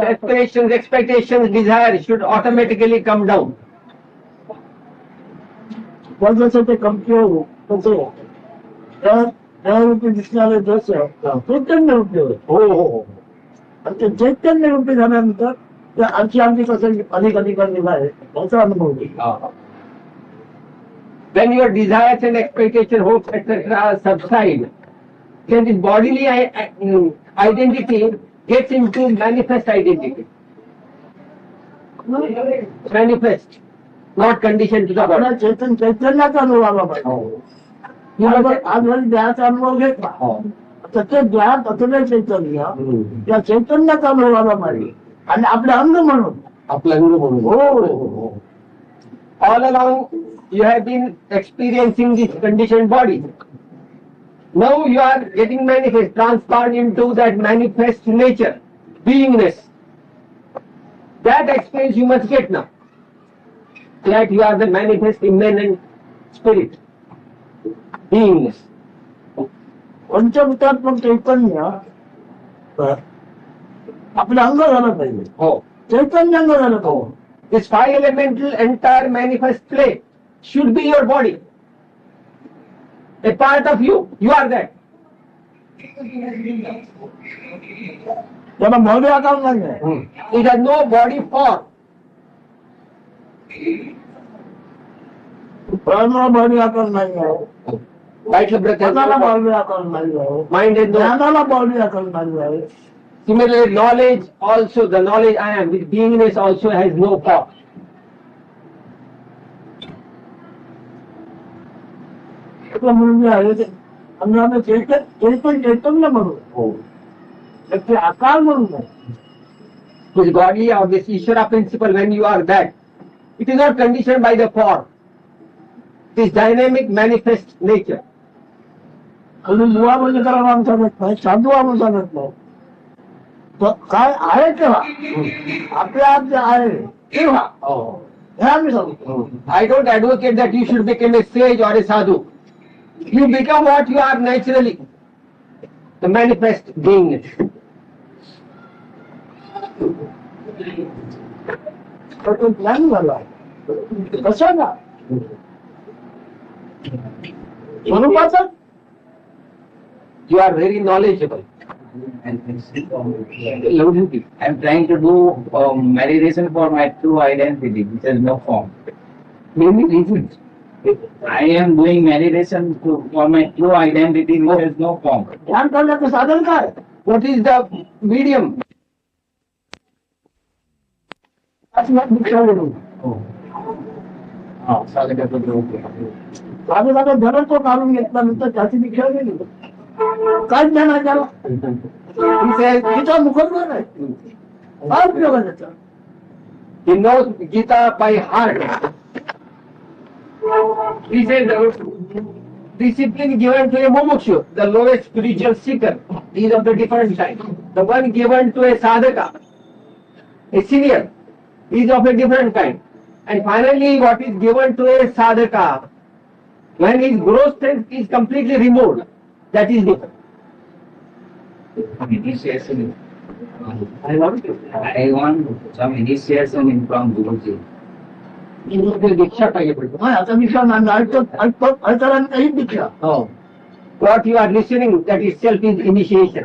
aspirations, expectations, desires should automatically come down. They come to you, they dictionary dress. Oh. चैतन्य रूपी झाल्यानंतर त्या आणखी आणखी कसं अधिक निघाले याचा अनुभव घेईल. When your desires and expectations, hopes, etc. subside, then this bodily identity gets into manifest identity. Manifest, not conditioned to the body. आपला चैतन्याचा अनुभव आला पाहिजे. आज देहाचा अनुभव घेतला तर ते देहात असलेलं चैतन्य त्या चैतन्याचा अनुभव आला पाहिजे आणि आपले अंग म्हणून Oh. All along you have been experiencing this conditioned body. Now you are getting manifest, transformed into that manifest nature, beingness. That experience you must get now. That you are the manifest immanent spirit, beingness. पंचभूतात्मक चैतन्य आपलं अंग झालं पाहिजे. Oh. चैतन्य अंग झालं पाहिजे. This five elemental entire manifest play should be your body. A part of you, you are that. त्याला भव्य आकार नाही आहे. It has no body form. प्राणाला भव्य आकार नाही आहे. Vital breath has मनाला no body. भव्य आकार नाही आहे. Mind has no. ज्ञानाला भव्य आकार नाही आहे. Similarly, knowledge also, the knowledge I am, with beingness also has no form. म्हणून आहे ते अंगाने चैतन्य म्हणून त्याचे आकार म्हणून नाही. This godly or this Ishvara principle, when you are that, it is not conditioned by the form. It is dynamic manifest nature. आणि बुवा म्हणजे त्याला नाम सांगत नाही, साधुवा म्हणून सांगत नाही. तर काय आहे तेव्हा आपल्या आत जे आहे तेव्हा हे आम्ही सांगतो. I don't advocate that you should become a sage or a sadhu. You become what you are naturally, the manifest beingness. तर तो ज्ञान झाला कसं ना स्वरूपाचं. You are very knowledgeable. I'm trying to do meditation for my true identity, which has no form. Many reasons. I am doing meditation for my true identity, which has no form. ध्यान करण्याचं साधन काय? What is the medium? दीक्षा घेऊन साधकाचा धरण तो काढून घेतल्यानंतर त्याची दीक्षा गेली. काय ज्ञान आहे त्याला? He says, तिचा मुखत्व नाही. काय उपयोग आहे त्याचा? he knows Gita by heart. He says, discipline given to a mumukshu, the lowest spiritual seeker, is of a different kind. The one given to a sadhaka, a senior, is of a different kind. And finally, what is given to a sadhaka, when his gross strength is completely removed, that is different. I want to. I want some initiation from Guruji. दीक्षा पाहिजे पडतो. हा, आता दीक्षा अल्टाराने काही दीक्षा Oh. What you are listening, that itself is initiation.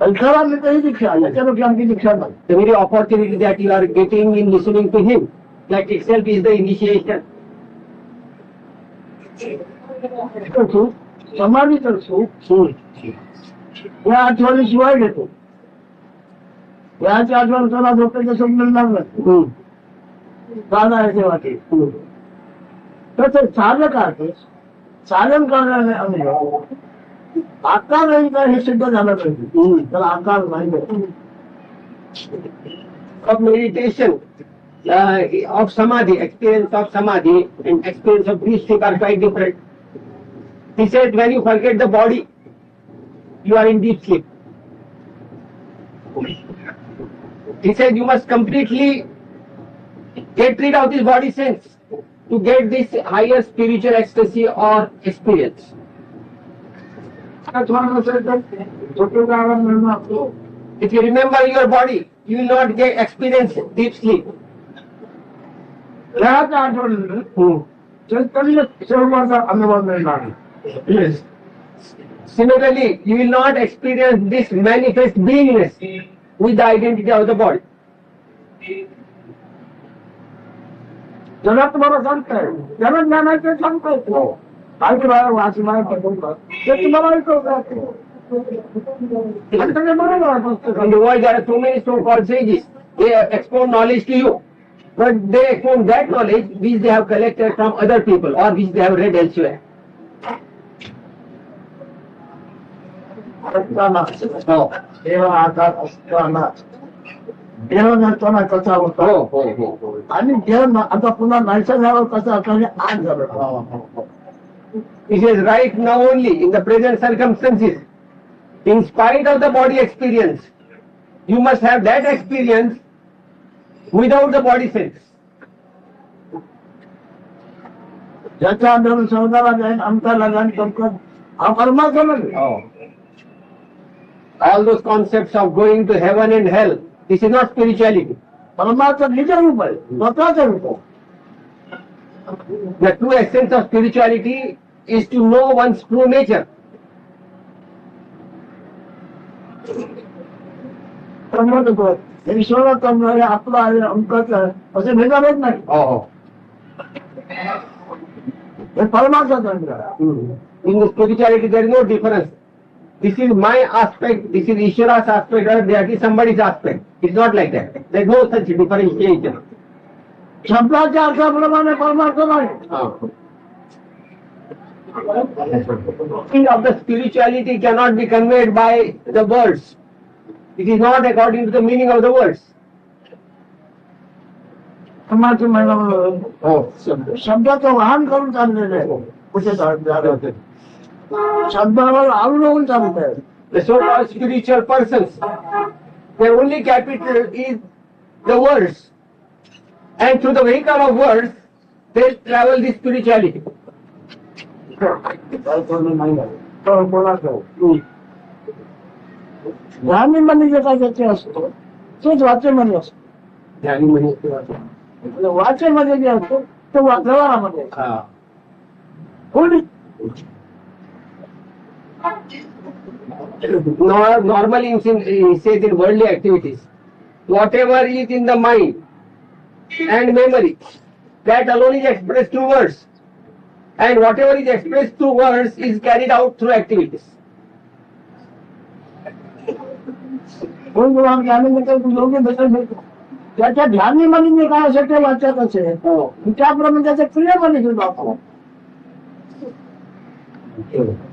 अल्टाराने काही दीक्षा याच्यापेक्षा आणखी दीक्षा नाही. The very opportunity that you are getting in listening to him, that itself is the initiation. इतकं सुख समाधीचं सुख या आठवणीशिवाय घेतो. याच्या आठवण त्याला झोपेचं स्वप्न लागलं दादा आहे तेव्हा ते तर चालक आहे चालन करणारे अनुभव आकार नाही का हे सिद्ध झालं पाहिजे. त्याला आकार नाही. Of meditation, of samadhi, experience of samadhi and experience of peace are quite different. He said when you forget the body, you are in deep sleep. He said you must completely get rid of this body sense to get this higher spiritual ecstasy or experience. आठवण नसेल तर झोपेचा आराम मिळणार. If you remember your body, you will not get experience deep sleep. देहाच्या आठवणीने चैतन्य स्वरूपाचा अनुभव मिळणार. Similarly, you will not experience this manifest beingness with the identity of the body. जगात तुम्हाला सांगताय जगात ज्ञानाचे सांगताय ऐकणार वाचणार ते तुम्हाला ऐकवतात. आणि त्याचे बरोबर आहे. In the world, there are so many so-called sages. They expose knowledge to you, but they expose that knowledge which they have collected from other people or which they have read elsewhere. असताना देव आकार असताना देव नसताना कसा होता आणि देव आता पुन्हा नाहीसा झाला कसा असल्याने आज झालं. It is right now only in the present circumstances. In spite of the body experience, you must have that experience without the body sense. ज्याच्या अंदर शोधाला जाईन अंताला जाईन कमकत हा परमात्मा नाही. All those concepts of going to heaven and hell, this is not spirituality. परमात्मा निज रूप आहे स्वतःचं रूप आहे. The true essence of spirituality is to know one's true nature. ईश्वरात आहे आपला आहे अंकच आहे असे भेदाभेद नाही. हे परमार्थाच आहे. In the spirituality, there is no difference. This is my aspect, this is Ishvara's aspect, or that is somebody's aspect. It's not like that. There is no such differentiation. शब्दाच्या अर्थाप्रमाणे परमार्थ नाही. Meaning of the spirituality cannot be conveyed by the words. It is not according to the meaning of the words. परमार्थ म्हणजे शब्दाचं वाहन करून चाललेलं आहे. कुठे चालत शब्दावर अवलंबून चालत आहे. The so-called spiritual persons, their only capital is the words. And through the vehicle of words, they travel this spirituality. ध्यानीमध्ये जे काय त्याचे असतो तोच वाचेमध्ये असतो. वाचेमध्ये जे असतो तो व्यवहारामध्ये कोणी Normally, he says in worldly activities, whatever is in the mind and memory, that alone is expressed through words. And whatever is expressed through words is carried out through activities. त्याच्या ध्यानीमध्ये जे काय असेल ते वाचत असेल त्याप्रमाणे त्याच्या क्रियेमध्ये सुद्धा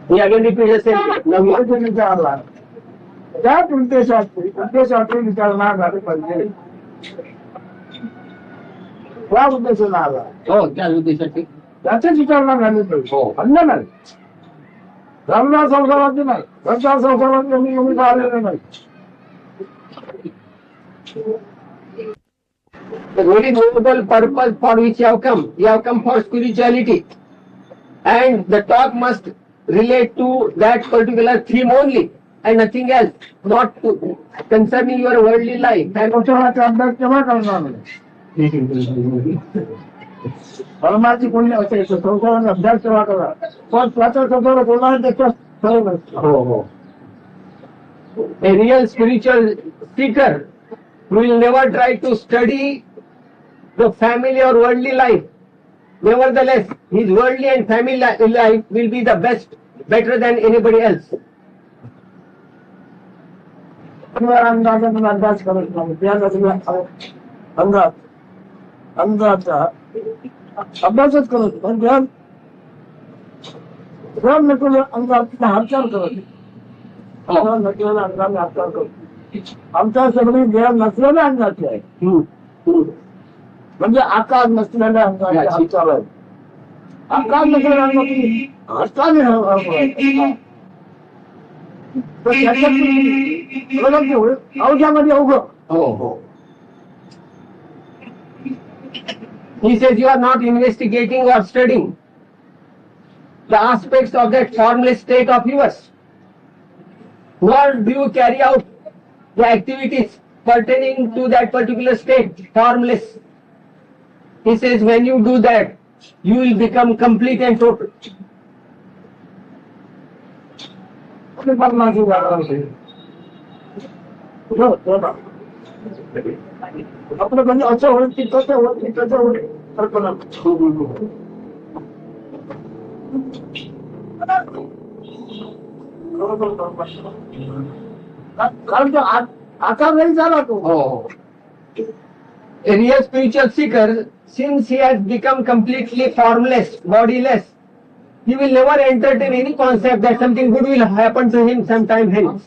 He again repeats the same. विचारला त्याच उद्देशासाठी विचारणा झाली पाहिजे. त्या उद्देशाला आला त्याच उद्देशासाठी त्याचीच विचारणा झाली पाहिजे. अन्य नाही धर्म संसाराची नाही घरच्या संसारात मी आलेले नाही. The very noble purpose for which you have come for spirituality, and the talk must relate to that particular theme only. and nothing else, not concerning your worldly life. And संसाराचा अभ्यास केव्हा करणार परमाची पुण्य असेल तर संसाराचा अभ्यास केव्हा करा पण स्वतः स्वतःला बोलणार त्याचा फरक असतो. a real spiritual seeker will never try to study the family or worldly life. Nevertheless, his worldly and family life will be the best, better than anybody else. अंदाजातून अभ्यास करत नाही त्या अंदाजा अभ्यासच करत पण ज्ञान नसलेल्या अंगाचा हालचाल करत नसलेल्या अंगाने हालचाल करतो. आमच्या सगळी ज्ञान नसलेल्या अंगाची आहे म्हणजे आकार नसलेल्या अंगाची हालचाल आहे. आकार नसलेल्या अंगाची हालचाल औषधामध्ये अवघड. He says you are not investigating or studying the aspects of that formless state of yours, nor do you carry out the activities pertaining to that particular state, formless. He says when you do that, you will become complete and total. परमाची जागा असेल आपलं म्हणजे असं होईल की कसं होईल कसं होईल कल्पना कारण आकार नाही झाला तो. A real spiritual seeker, since he has become completely formless, bodiless, he will never entertain any concept that something good will happen to him sometime hence.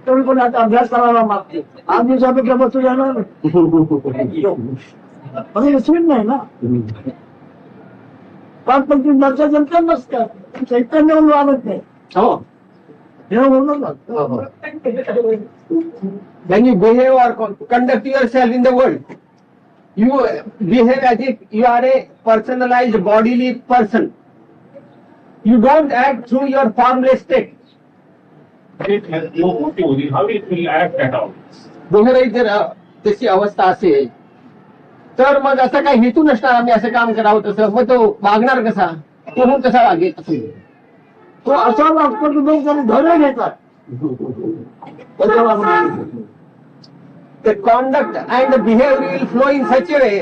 कोणी कोणी आता अभ्यास करायला मागते आज दिवसापेक्षा बसू जाणार म्हणजे विसरून नाही ना 5-25 वर्षानंतर नसतं चैतन्य म्हणून वागत नाही. हे म्हणून When you behave or conduct yourself in the world, you behave as if you are a personalized bodily person. You don't act through your formless state. It has no motive. How it will act at all? बोलणारी जर तशी अवस्था असेल तर मग असा काही हेतू नसणार आम्ही असं काम करावं तसं मग तो वागणार कसा तो कसा वागेल असेल तो असा वागतो की लोक त्याने धरे घेतात. The conduct and the behavior will flow in such a way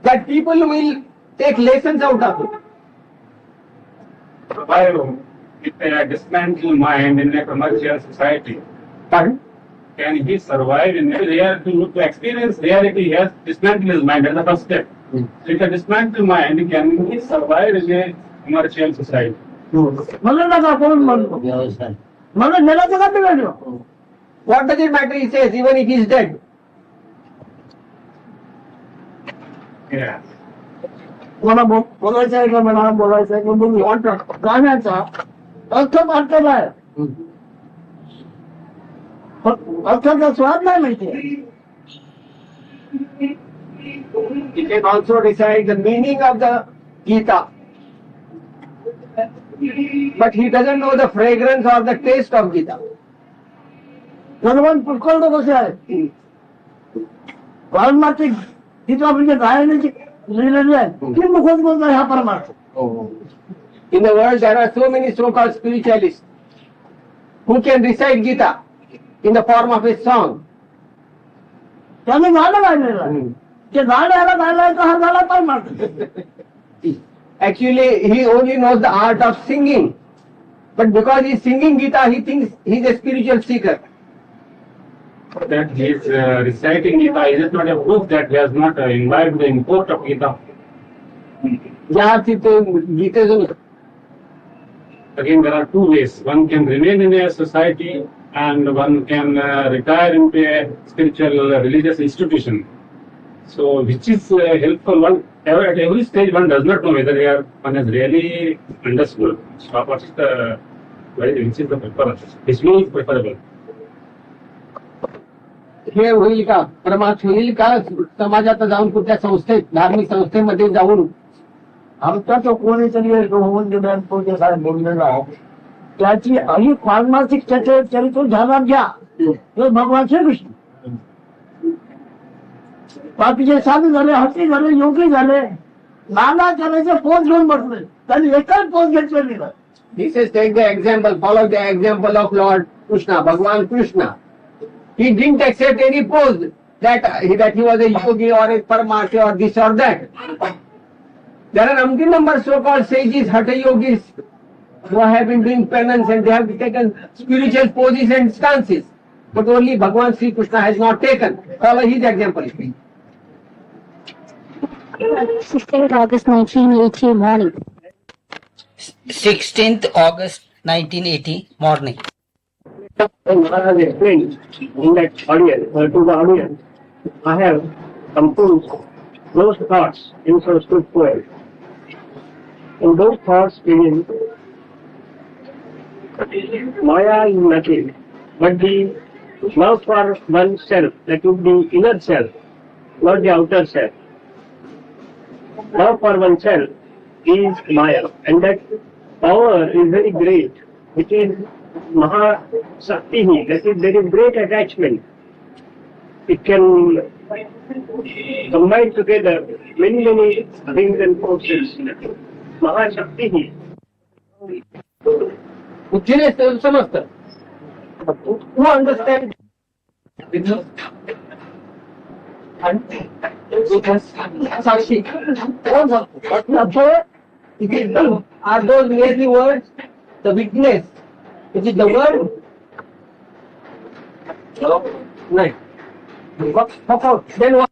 that people will take lessons out of it. If a dismantled mind in a commercial society, Pardon? can he survive in it? To experience reality, he has dismantled his mind as the first step. So if a dismantled mind, can he survive in a commercial society? मला नका कोण म्हणतो मला नेल्याचं का बिघडलं. What does it matter, he says, even if he is dead? Yeah. मला बोलायचं आहे का मला बोलायचं आहे का बोलू गाण्याचा अर्थ मात्र आहे अर्थाचा स्वाद नाही माहिती. He can also decide the meaning of the Gita. But he doesn't know the fragrance or the taste of Gita. भगवान पुष्कळ कसे आहे परमार्थिक गीता म्हणजे गायनाची लिहिलेली आहे ती मुखच बोलतो ह्या परमार्थ. In the world there are so many so-called spiritualists who can recite Gita in the form of a song. त्याने गाणं गायलेलं आहे ते गाणं याला गायला तर हा झाला परमार्थ. Actually he only knows the art of singing, but because he is singing Gita he thinks he is a spiritual seeker. That he is reciting Gita, is it not a proof that he has not imbibed the import of Gita? ज्याची ते गीतेतून Again, there are two ways. One can remain in a society and one can retire into a spiritual religious institution. So, which is helpful? One at every stage one does not know whether one has really understood what is the which is the preference. Which one is preferable? हे होईल का परमार्थ होईल का समाजात जाऊन कुठल्या संस्थेत धार्मिक संस्थेमध्ये जाऊन आमचा तो कोणीतरी होऊन गेल्यानंतर साहेब बोललेला आहे त्याची ही पारमार्थिक त्याचे चरित्र ध्यानात घ्या हे भगवान श्रीकृष्ण. बाकीचे साधू झाले, हत्ती झाले, योगी झाले, नाना करायचे पोच घेऊन बसले, त्यांनी एकच पोच घेतलेली नाही. He says, take the example, follow the example of Lord Krishna, Bhagwan Krishna. He didn't accept any pose that he was a yogi or a paramarthi or this or that. There are umpteen number so-called sages, hatha yogis, who have been doing penance and they have taken spiritual poses and stances. But only Bhagwan Sri Krishna has not taken. Follow his example. 16th August 1980 morning. 16th August 1980 morning. Maharaj explained in that audience, to the audience, I have composed those thoughts in Sanskrit poem. And those thoughts begin, Maya is nothing but the love for oneself, that is the inner self, not the outer self. Love for oneself is Maya, and that power is very great, which is Maha Shakti, that is there is great attachment. It can combine together many things and forces. Maha Shakti. बुद्धीने समजतं. Who understand? Sakshi. Are those merely words? The witness, which is the word? No. Then what?